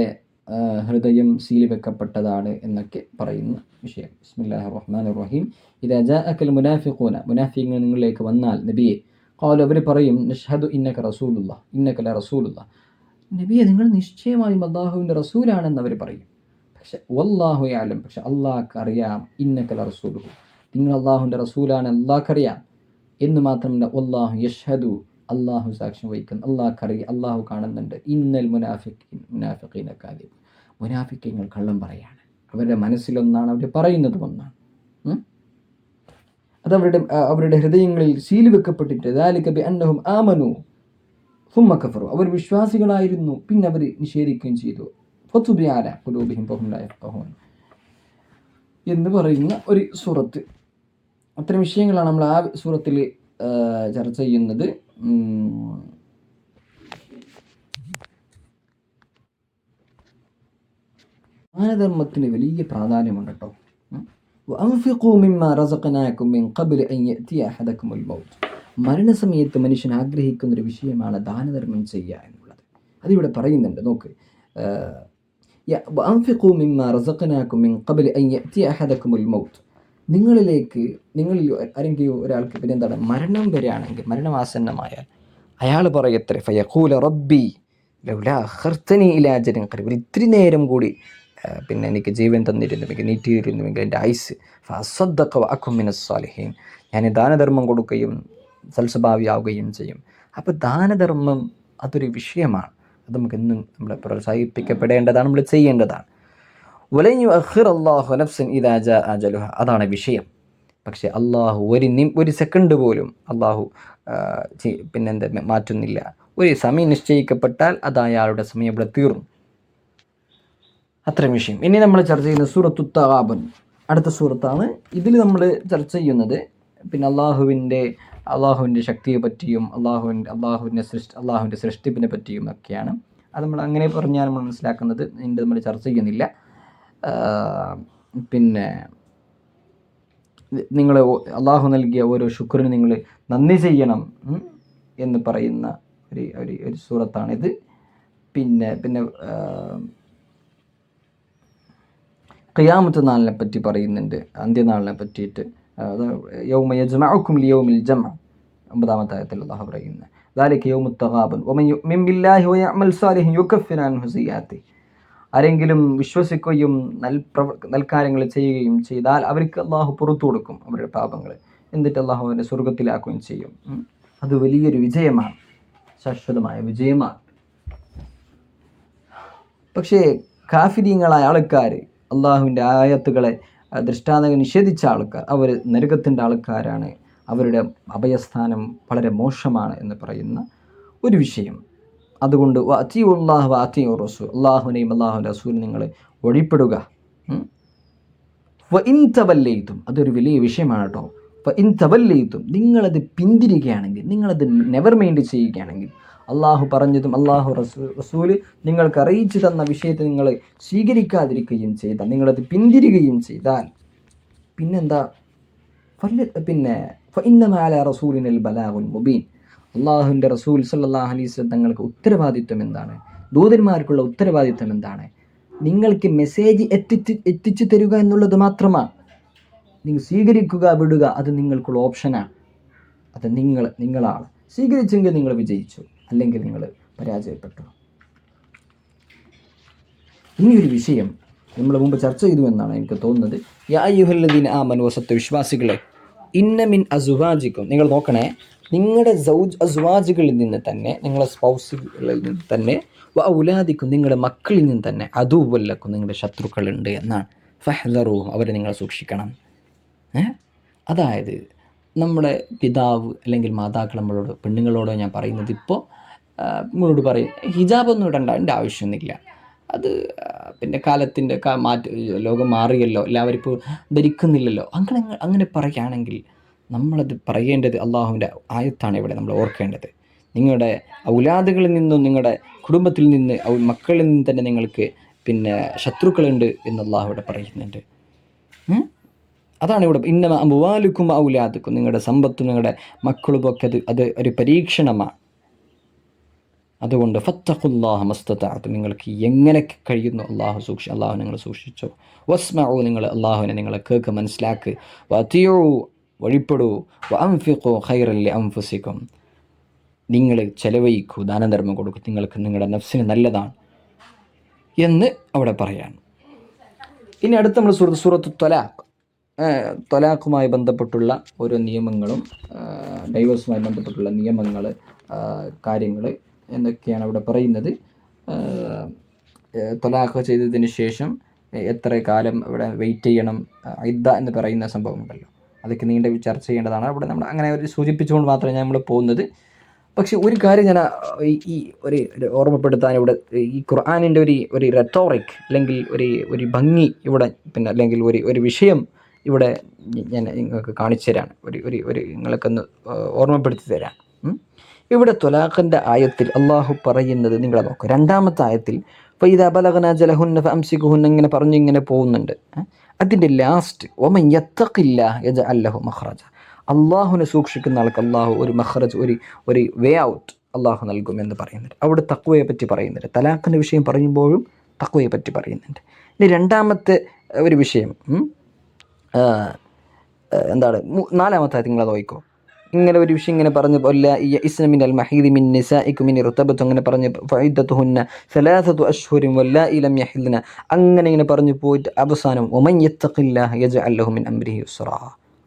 ഹൃദയം സീൽ വെക്കപ്പെട്ടതാണ് എന്നൊക്കെ പറയുന്ന വിഷയം. ബിസ്മില്ലാഹിർ റഹ്മാനിർ റഹീം. ഇദാ ജാഅകൽ മുനാഫിഖൂന, മുനാഫിഖുകൾ നിങ്ങളിലേക്ക് വന്നാൽ നബിയെ, ഖാലു അവർ പറയും നഷ്ഹദു ഇന്നക റസൂലുള്ളാഹ് ഇന്നക ലറസൂലുള്ളാഹ്, നബിയെ നിങ്ങൾ നിശ്ചയമായും അല്ലാഹുവിൻ്റെ റസൂലാണെന്ന് അവർ പറയും. പക്ഷെ വല്ലാഹു യഅലം, പക്ഷെ അള്ളാഹ്ക്ക് അറിയാം, ഇന്നക ലറസൂലുഹു, നിങ്ങൾ അള്ളാഹുവിൻ്റെ റസൂലാണ്, അള്ളാഹ്ക്കറിയാം എന്ന് മാത്രമല്ല വല്ലാഹു യഷ്ഹദു, അള്ളാഹു സാക്ഷ്യം വഹിക്കുന്നു, അള്ളാഹ്ക്കറിയാം, അള്ളാഹു കാണുന്നുണ്ട്. ഇന്നൽ മുനാഫിഖീന കാദിബ്, മുനാഫിഖീങ്ങൾ കള്ളം പറയാണ്. അവരുടെ മനസ്സിലൊന്നാണ്, അവർ പറയുന്നത് ഒന്നാണ്. അത് അവരുടെ ഹൃദയങ്ങളിൽ സീൽ വെക്കപ്പെട്ടിട്ട് ദാലിക ബിഅന്നഹും ആമനു സുമ്മ കഫറു, അവർ വിശ്വാസികളായിരുന്നു പിന്നെ അവർ നിഷേധിക്കുകയും ചെയ്തു. ഫതുബിഅ അലാ ഖുലൂബിഹിം ഫഹും ലാ യഫ്ഖഹൂൻ എന്ന് പറയുന്ന ഒരു സൂറത്ത്. അത്തരം വിഷയങ്ങളാണ് നമ്മൾ ആ സൂറത്തിൽ ചർച്ച ചെയ്യുന്നത്. ദാനധർമ്മത്തിന് വലിയ പ്രാധാന്യമുണ്ട് കേട്ടോ. വഅൻഫിഖൂ മിമ്മാ റസഖനാകും മിൻ ഖബ്ലി അൻ യഅതിയ അഹദകുമുൽ മൗത്ത്, മരണസമയത്ത് മനുഷ്യൻ ആഗ്രഹിക്കുന്ന ഒരു വിഷയമാണ് ദാനധർമ്മം ചെയ്യുക എന്നുള്ളത്. അതിവിടെ പറയുന്നുണ്ട്. നോക്ക്, വഅൻഫിഖൂ മിമ്മാ റസഖനാകും മിൻ ഖബ്ലി അൻ യഅതിയ അഹദകുമുൽ മൗത്ത്, നിങ്ങളിൽ ആരെങ്കിലും ഒരാൾക്ക് പിന്നെ എന്താണ് മരണം വരികയാണെങ്കിൽ, മരണമാസന്നമായാൽ അയാൾ പറയത്രേ ഫയഖൂല റബ്ബി ലൗലാ അഖർതനി ഇലാ അജലിൻ ഖരീബ്, ഇത്തിരി നേരം കൂടി പിന്നെ എനിക്ക് ജീവൻ തന്നിരുന്നുവെങ്കിൽ, നീട്ടിയിരുന്നുവെങ്കിൽ എൻ്റെ ആയുസ്, ഫഅസ്സദ്ദഖ വഅകും മിനസ് സാലിഹീൻ, ഞാൻ ദാനധർമ്മം കൊടുക്കുകയും സൽസ്വഭാവിയാവുകയും ചെയ്യും. അപ്പോൾ ദാനധർമ്മം അതൊരു വിഷയമാണ്. അത് നമുക്ക് എന്നും നമ്മളെ പ്രോത്സാഹിപ്പിക്കപ്പെടേണ്ടതാണ്, നമ്മൾ ചെയ്യേണ്ടതാണ്. വലൻ യുഅഖിറല്ലാഹു നഫ്സൻ ഇദാ ജാഅ അജലുഹ, അതാണ് വിഷയം. പക്ഷേ അള്ളാഹു ഒരു സെക്കൻഡ് പോലും അള്ളാഹു പിന്നെന്താ മാറ്റുന്നില്ല. ഒരു സമയം നിശ്ചയിക്കപ്പെട്ടാൽ അത് അയാളുടെ സമയം ഇവിടെ തീർന്നു. അത്രയും വിഷയം. ഇനി നമ്മൾ ചർച്ച ചെയ്യുന്ന സൂറത്തു തഗാബുൻ, അടുത്ത സൂറത്താണ്. ഇതിൽ നമ്മൾ ചർച്ച ചെയ്യുന്നത് പിന്നെ അള്ളാഹുവിൻ്റെ ശക്തിയെ പറ്റിയും അള്ളാഹുവിൻ്റെ സൃഷ്ടിപ്പിനെ പറ്റിയും ഒക്കെയാണ്. അത് നമ്മൾ അങ്ങനെ പറഞ്ഞാൽ നമ്മൾ മനസ്സിലാക്കുന്നത് നമ്മൾ ചർച്ച ചെയ്യുന്നില്ല. പിന്നെ നിങ്ങൾ അള്ളാഹു നൽകിയ ഓരോ ശുക്രിന് നിങ്ങൾ നന്ദി ചെയ്യണം എന്ന് പറയുന്ന ഒരു സൂറത്താണിത്. പിന്നെ ഖിയാമത്ത് നാളിനെ പറ്റി പറയുന്നുണ്ട്, അന്ത്യനാളിനെ പറ്റിയിട്ട്. യൗമ യജ്മഉകും ലിയൗമിൽ ജംഅ, 9-ാമത്തെ ആയത്തിൽ അല്ലാഹു പറയുന്നത്. ദാലിക യൗമുത് തഗാബുൻ വമൻ യുഅ്മിൻ ബില്ലാഹി വയഅമൽ സാലിഹൻ യുകഫിർ അൻഹു സയ്യിആതിഹി, ആരെങ്കിലും വിശ്വസിക്കുകയും നൽകാര്യങ്ങൾ ചെയ്യുകയും ചെയ്താൽ അവർക്ക് അള്ളാഹു പുറത്തു കൊടുക്കും അവരുടെ പാപങ്ങൾ, എന്നിട്ട് അള്ളാഹു അവരെ സ്വർഗത്തിലാക്കുകയും ചെയ്യും. അത് വലിയൊരു വിജയമാണ്, ശാശ്വതമായ വിജയമാണ്. പക്ഷേ കാഫിരീങ്ങളായ ആൾക്കാർ, അള്ളാഹുവിൻ്റെ ആയത്തുകളെ ദൃഷ്ടാന്തങ്ങൾ നിഷേധിച്ച ആൾക്കാർ, അവർ നരകത്തിൻ്റെ ആൾക്കാരാണ്, അവരുടെ അഭയസ്ഥാനം വളരെ മോശമാണ് എന്ന് പറയുന്ന ഒരു വിഷയം. അതുകൊണ്ട് വഅതിഉല്ലാഹ വഅതിഉർ റസൂൽ, അള്ളാഹുവിനെയും അള്ളാഹുവിൻ്റെ റസൂലിനെയും നിങ്ങൾ വഴിപ്പെടുക. വഇൻ തവല്ലൈതും, അതൊരു വലിയ വിഷയമാണ് കേട്ടോ. വഇൻ തവല്ലൈതും, നിങ്ങളത് പിന്തിരിക്കുകയാണെങ്കിൽ, നിങ്ങളത് നെവർ മൈൻഡ് ചെയ്യുകയാണെങ്കിൽ, അള്ളാഹു പറഞ്ഞതും അള്ളാഹു റസൂല് നിങ്ങൾക്ക് അറിയിച്ചു തന്ന വിഷയത്തെ നിങ്ങൾ സ്വീകരിക്കാതിരിക്കുകയും ചെയ്താൽ, നിങ്ങളത് പിന്തിരിക്കുകയും ചെയ്താൽ, പിന്നെന്താ? പിന്നെ ഫഇന്നമാ അലാ റസൂലിനൽ ബലാഗുൽ മുബീൻ, അള്ളാഹുവിൻ്റെ റസൂൽ സല്ലല്ലാഹു അലൈഹി വസല്ലം തങ്ങൾക്ക് ഉത്തരവാദിത്വം എന്താണ്? ദൂതന്മാർക്കുള്ള ഉത്തരവാദിത്വം എന്താണ്? നിങ്ങൾക്ക് മെസ്സേജ് എത്തിച്ചു തരിക എന്നുള്ളത് മാത്രമാണ്. നിങ്ങൾ സ്വീകരിക്കുക വിടുക അത് നിങ്ങൾക്കുള്ള ഓപ്ഷനാണ്. അത് നിങ്ങളാണ്. സ്വീകരിച്ചെങ്കിൽ നിങ്ങൾ വിജയിച്ചു, അല്ലെങ്കിൽ നിങ്ങൾ പരാജയപ്പെട്ടു. ഇനിയൊരു വിഷയം നമ്മൾ മുമ്പ് ചർച്ച ചെയ്തു എന്നാണ് എനിക്ക് തോന്നുന്നത്. യാ അയ്യുഹല്ലദീന ആമനൂ, സത്യവിശ്വാസികളെ, ഇന്ന മിൻ അസ്വാജിക്കും, നിങ്ങൾ നോക്കണേ, നിങ്ങളുടെ അസ്വാജുകളിൽ നിന്ന് തന്നെ, നിങ്ങളുടെ സ്പൗസുകളിൽ നിന്ന് തന്നെ, ഔലാദിക്കും, നിങ്ങളുടെ മക്കളിൽ നിന്ന് തന്നെ, അദുവ്വല്ലക്കും, നിങ്ങളുടെ ശത്രുക്കളുണ്ട് എന്നാണ്. ഫഹ്ദറൂ, അവരെ നിങ്ങൾ സൂക്ഷിക്കണം. അതായത് നമ്മുടെ പിതാവ് അല്ലെങ്കിൽ മാതാക്കൾ നമ്മളോട്, പെണ്ണുങ്ങളോടോ ഞാൻ പറയുന്നത്, ഇപ്പോൾ നമ്മളോട് പറയും ഹിജാബൊന്നും ഇടേണ്ട ആവശ്യമൊന്നുമില്ല, അത് പിന്നെ കാലത്തിൻ്റെ ലോകം മാറിയല്ലോ, എല്ലാവരും ഇപ്പോൾ ധരിക്കുന്നില്ലല്ലോ, അങ്ങനെ പറയുകയാണെങ്കിൽ നമ്മളത് പറയേണ്ടത് അള്ളാഹുവിൻ്റെ ആയത്താണ് ഇവിടെ നമ്മൾ ഓർക്കേണ്ടത്. നിങ്ങളുടെ ഔലാദുകളിൽ നിന്നും നിങ്ങളുടെ കുടുംബത്തിൽ നിന്ന് മക്കളിൽ നിന്ന് തന്നെ നിങ്ങൾക്ക് പിന്നെ ശത്രുക്കളുണ്ട് എന്ന് അള്ളാഹു ഇവിടെ പറയുന്നുണ്ട്. അതാണ് ഇവിടെ ഇന്നമ അംവാലുക്കും ഔലാദുക്കും, നിങ്ങളുടെ സമ്പത്തും നിങ്ങളുടെ മക്കളും ഒക്കെ അത് ഒരു പരീക്ഷണമാണ്. അതുകൊണ്ട് ഫത്തഖുല്ലാഹ മസ്തതഅതും, നിങ്ങൾക്ക് എങ്ങനെ കഴിയുന്നു അള്ളാഹു നിങ്ങൾ സൂക്ഷിച്ചോ. വസ്മഉ, നിങ്ങൾ അള്ളാഹുവിനെ നിങ്ങൾ കേൾക്ക്, മനസ്സിലാക്ക്. വഅതിഉ, വഴിപ്പെടൂ. വഅൻഫിഖു ഖൈറൻ ലിഅൻഫുസിക്കും, നിങ്ങൾ ചെലവഴിക്കൂ, ദാനധർമ്മം കൊടുക്കും, നിങ്ങൾക്ക് നിങ്ങളുടെ നഫ്സിന് നല്ലതാണ് എന്ന് അവിടെ പറയാൻ. ഇനി അടുത്ത നമ്മൾ സൂറത്തു ത്വലാഖുമായി ബന്ധപ്പെട്ടുള്ള ഓരോ നിയമങ്ങളും, ഡൈവേഴ്സുമായി ബന്ധപ്പെട്ടുള്ള നിയമങ്ങൾ, കാര്യങ്ങൾ എന്നൊക്കെയാണ് അവിടെ പറയുന്നത്. ത്വലാഖ് ചെയ്തതിന് ശേഷം എത്ര കാലം ഇവിടെ വെയിറ്റ് ചെയ്യണം, ഇദ്ദ എന്ന് പറയുന്ന സംഭവം ഉണ്ടല്ലോ, അതൊക്കെ നീണ്ട ചർച്ച ചെയ്യേണ്ടതാണ്. അവിടെ നമ്മൾ അങ്ങനെ ഒരു സൂചിപ്പിച്ചുകൊണ്ട് മാത്രമേ നമ്മൾ പോകുന്നത്. പക്ഷെ ഒരു കാര്യം ഞാൻ ഈ ഒരു ഓർമ്മപ്പെടുത്താൻ, ഇവിടെ ഈ ഖുർആനിൻ്റെ ഒരു റെറ്റോറിക് അല്ലെങ്കിൽ ഒരു ഭംഗി ഇവിടെ, പിന്നെ അല്ലെങ്കിൽ ഒരു വിഷയം ഇവിടെ ഞാൻ നിങ്ങൾക്ക് കാണിച്ചു തരാൻ, നിങ്ങൾക്കൊന്ന് ഓർമ്മപ്പെടുത്തി തരാം. ഇവിടെ ത്വലാഖിൻ്റെ ആയത്തിൽ അള്ളാഹു പറയുന്നത് നിങ്ങളെ നോക്കുക. 2-ാമത്തെ ആയത്തിൽ ഫഇദാ ബലഗ്ന അജലഹുന്ന ഫഅംസികുഹുന്ന ഇങ്ങനെ പറഞ്ഞ് ഇങ്ങനെ പോകുന്നുണ്ട്. അതിൻ്റെ ലാസ്റ്റ് വമൻ യത്തഖില്ലാഹ യജ്അൽ ലഹു മഖ്റജ, അള്ളാഹുവിനെ സൂക്ഷിക്കുന്ന ആൾക്ക് അള്ളാഹു ഒരു മഖ്റജ്, ഒരു വേ ഔട്ട് അള്ളാഹു നൽകുമെന്ന് പറയുന്നുണ്ട്. അവിടെ തഖ്വയെ പറ്റി പറയുന്നുണ്ട്. തലാഖിൻ്റെ വിഷയം പറയുമ്പോഴും തഖ്വയെ പറ്റി പറയുന്നുണ്ട്. ഇനി 2-ാമത്തെ ഒരു വിഷയം, എന്താണ് 4-ാമത്തെ ആയത്ത് നിങ്ങളത് നോക്കിക്കോ. ഇങ്ങനെ ഒരു വിഷയം ഇങ്ങനെ പറഞ്ഞ് ഇസ്ലമിൻ അൽ മഹീദി മിൻ നിസാഇക്കും മിൻ റുതബത്തും അങ്ങനെ പറഞ്ഞ് ഫഇദ്ദത്തുഹുന്ന സലാസതു അശ്ഹുരിൻ വല്ലാഇ ലം യഹിദ്ന അങ്ങനെ ഇങ്ങനെ പറഞ്ഞു പോയിട്ട് അവസാനം വമൻ യത്തഖില്ലാഹ യജ്അൽ ലഹു മിൻ അംരിഹി യുസ്റാ.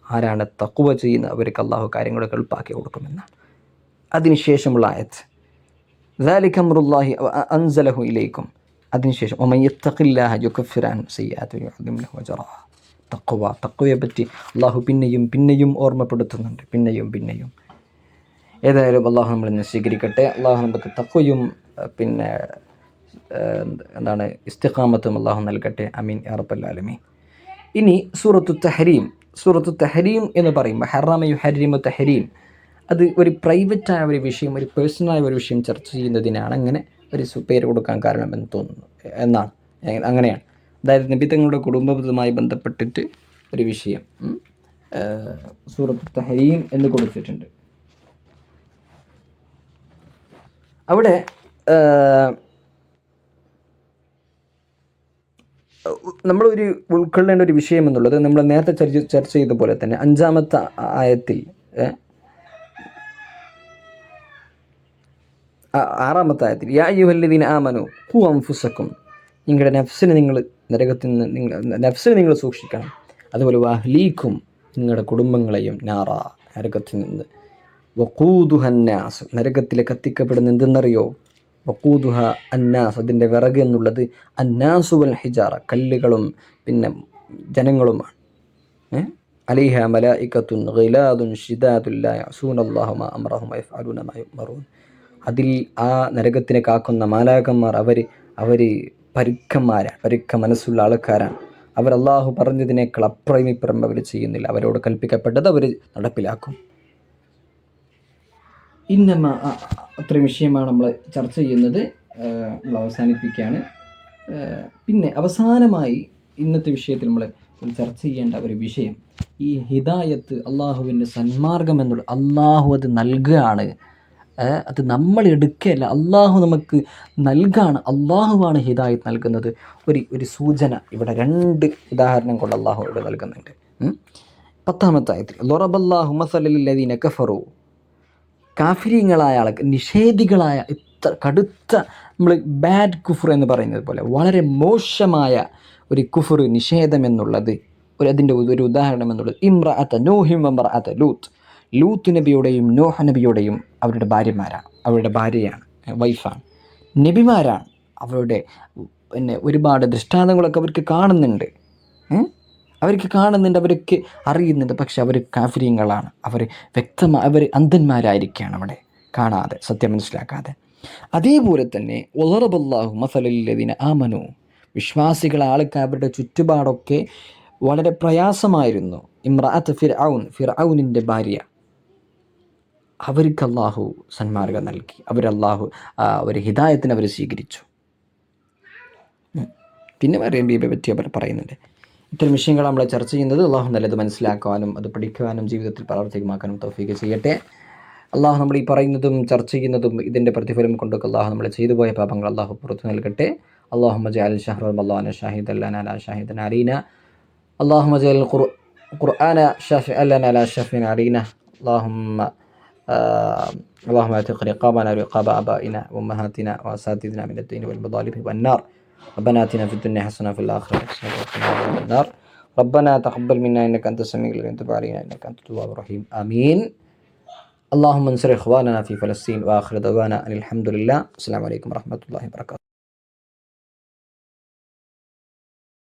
ആരാണ് തഖ്വ ചെയ്യുന്നത് അവർക്ക് അല്ലാഹു കാര്യങ്ങളൊക്കെ എളുപ്പാക്കി കൊടുക്കുമെന്നാണ്. അതിനുശേഷമുള്ള ആയത്ത് ذلك أمر الله أنزله إليكم. അതിനുശേഷം ومن يتق الله يكفر عنه سيئاته ويعظم له أجرا. തഖ്വയെ പറ്റി അള്ളാഹു പിന്നെയും ഓർമ്മപ്പെടുത്തുന്നുണ്ട്, പിന്നെയും. ഏതായാലും അള്ളാഹു നമ്മളിന്ന് സ്വീകരിക്കട്ടെ. അള്ളാഹു നമുക്ക് തഖ്വയും പിന്നെ എന്താണ് ഇസ്തിഖാമത്തും അള്ളാഹു നൽകട്ടെ. അമീൻ യാ റബ്ബൽ ആലമീൻ. ഇനി സൂറത്തു തഹരീം എന്ന് പറയുമ്പോൾ ഹറമ യുഹരിമു തഹരീം, അത് ഒരു പ്രൈവറ്റായ ഒരു വിഷയം, ഒരു പേഴ്സണലായ ഒരു വിഷയം ചർച്ച ചെയ്യുന്നതിനാണ് അങ്ങനെ ഒരു പേര് കൊടുക്കാൻ കാരണമെന്ന് തോന്നുന്നു എന്നാണ്. അങ്ങനെയാണ്. അതായത് നബി തങ്ങളുടെ കുടുംബവുമായി ബന്ധപ്പെട്ടിട്ട് ഒരു വിഷയം സൂറത്ത് തഹരീം എന്ന് കൊടുത്തിട്ടുണ്ട്. അവിടെ നമ്മളൊരു ഉൾക്കൊള്ളേണ്ട ഒരു വിഷയം എന്നുള്ളത് നമ്മൾ നേരത്തെ ചർച്ച ചെയ്ത പോലെ തന്നെ 5-ാമത്തെ ആയത്തിൽ 6-ാമത്തെ ആയത്തിൽ യാ അയ്യുഹല്ലദീന ആമനു ഖൂ അൻഫുസക്കും, നിങ്ങളുടെ നഫ്സിനെ നിങ്ങൾ സൂക്ഷിക്കണം. അതുപോലെ വഅഹ്ലീക്കും, നിങ്ങളുടെ കുടുംബങ്ങളെയും നരകത്തിൽ നിന്ന്. വഖൂദുഹ അന്നാസ്, നരകത്തിൽ കത്തിക്കപ്പെടുന്ന എന്തെന്നറിയോ? വഖൂദുഹ അന്നാസ്, അതിൻ്റെ വിറക് എന്നുള്ളത് അന്നാസു വൽ ഹിജാറ, കല്ലുകളും പിന്നെ ജനങ്ങളുമാണ്. അലൈഹ മലായികത്തുൻ ഗിലാദുൻ ശിദാദുൻ ലാ യഅസൂനല്ലാഹ മാ അമറഹും വയഫ്അലൂന മാ യുമറൂൻ. അതിൽ ആ നരകത്തിനെ കാക്കുന്ന മാലാകന്മാർ അവർ പരുക്ക മനസ്സുള്ള ആൾക്കാരാണ്. അവർ അള്ളാഹു പറഞ്ഞതിനേക്കാൾ അപ്പുറം ഇപ്പുറം അവർ ചെയ്യുന്നില്ല. അവരോട് കൽപ്പിക്കപ്പെട്ടത് അവർ നടപ്പിലാക്കും. അത്രയും വിഷയമാണ് നമ്മൾ ചർച്ച ചെയ്യുന്നത്. നമ്മൾ അവസാനിപ്പിക്കുകയാണ്. പിന്നെ അവസാനമായി ഇന്നത്തെ വിഷയത്തിൽ നമ്മൾ ചർച്ച ചെയ്യേണ്ട ഒരു വിഷയം, ഈ ഹിദായത്ത്, അള്ളാഹുവിൻ്റെ സന്മാർഗം എന്നുള്ളത് അള്ളാഹു അത് നൽകുകയാണ്. അത് നമ്മൾ എടുക്കുകയല്ല, അള്ളാഹു നമുക്ക് നൽകാണ്. അള്ളാഹുവാണ് ഹിദായത്ത് നൽകുന്നത്. ഒരു സൂചന ഇവിടെ 2 ഉദാഹരണം കൊണ്ട് അള്ളാഹു ഇവിടെ നൽകുന്നുണ്ട്. 10-ാമത്തെ ആയത്തിൽ ളറബല്ലാഹു മസലൽ ലദീന കഫറു, കാഫിരീങ്ങളായ ആൾക്ക്, നിഷേധികളായ, ഇത്ര കടുത്ത നമ്മൾ ബാഡ് കുഫർ എന്ന് പറയുന്നത് പോലെ വളരെ മോശമായ ഒരു കുഫർ, നിഷേധം എന്നുള്ളത് അതിൻ്റെ ഒരു ഉദാഹരണം എന്നുള്ളത് ഇമ്രഅത നൂഹിം വഇമ്രഅത ലൂത്ത് നബിയുടെയും നോഹ് നബിയുടെയും അവരുടെ ഭാര്യയാണ്, വൈഫാണ്, നബിമാരാണ്. അവരുടെ പിന്നെ ഒരുപാട് ദൃഷ്ടാന്തങ്ങളൊക്കെ അവർക്ക് കാണുന്നുണ്ട്, അവർക്ക് അറിയുന്നുണ്ട്. പക്ഷെ അവർ കാഫിരീങ്ങളാണ്. അവർ അന്ധന്മാരായിരിക്കുകയാണ്, അവിടെ കാണാതെ, സത്യം മനസ്സിലാക്കാതെ. അതേപോലെ തന്നെ വളറബല്ലാഹു മസലൽ ലദീന ആമനു, വിശ്വാസികളെ ആൾക്ക് അവരുടെ ചുറ്റുപാടൊക്കെ വളരെ പ്രയാസമായിരുന്നു. ഇമ്രഅത്ത് ഫിർഔനിൻ്റെ ഭാര്യ, അവർക്ക് അള്ളാഹു സന്മാർഗം നൽകി. ഒരു ഹിദായത്തിന് അവർ സ്വീകരിച്ചു. പിന്നെ മറിയം ബീബിയെ പറ്റി അവർ പറയുന്നുണ്ട്. ഇത്തരം വിഷയങ്ങൾ നമ്മൾ ചർച്ച ചെയ്യുന്നത്. അള്ളാഹു നല്ലത് മനസ്സിലാക്കാനും അത് പഠിക്കുവാനും ജീവിതത്തിൽ പ്രാവർത്തികമാക്കാനും തൗഫീഖ് ചെയ്യട്ടെ. അള്ളാഹു നമ്മൾ ഈ പറയുന്നതും ചർച്ച ചെയ്യുന്നതും ഇതിൻ്റെ പ്രതിഫലം കൊണ്ടൊക്കെ അള്ളാഹു നമ്മൾ ചെയ്തു പോയ പാപങ്ങൾ അള്ളാഹു പുറത്തു നൽകട്ടെ. അല്ലാഹുമ്മ ജഅൽ ഷഹ്റ റമളാന ഷാഹിദൻ ലനാ ലാ ഷാഹിദൻ അലീന. അല്ലാഹുമ്മ ജഅൽ ഖുർആന ഷാഫിഅൻ ലനാ ലാ ഷാഫിഅൻ അലീന. اللهم اعتق رقابنا ورقاب آبائنا وأمهاتنا وأساتذتنا من الدين والمظالم والنار. ربنا آتنا في الدنيا حسنة وفي الآخرة حسنة وقنا عذاب النار. ربنا تقبل منا إنك أنت السميع العليم وتب علينا إنك أنت التواب الرحيم. آمين. اللهم انصر إخواننا في فلسطين. وآخر دعوانا أن الحمد لله. السلام عليكم ورحمة الله وبركاته.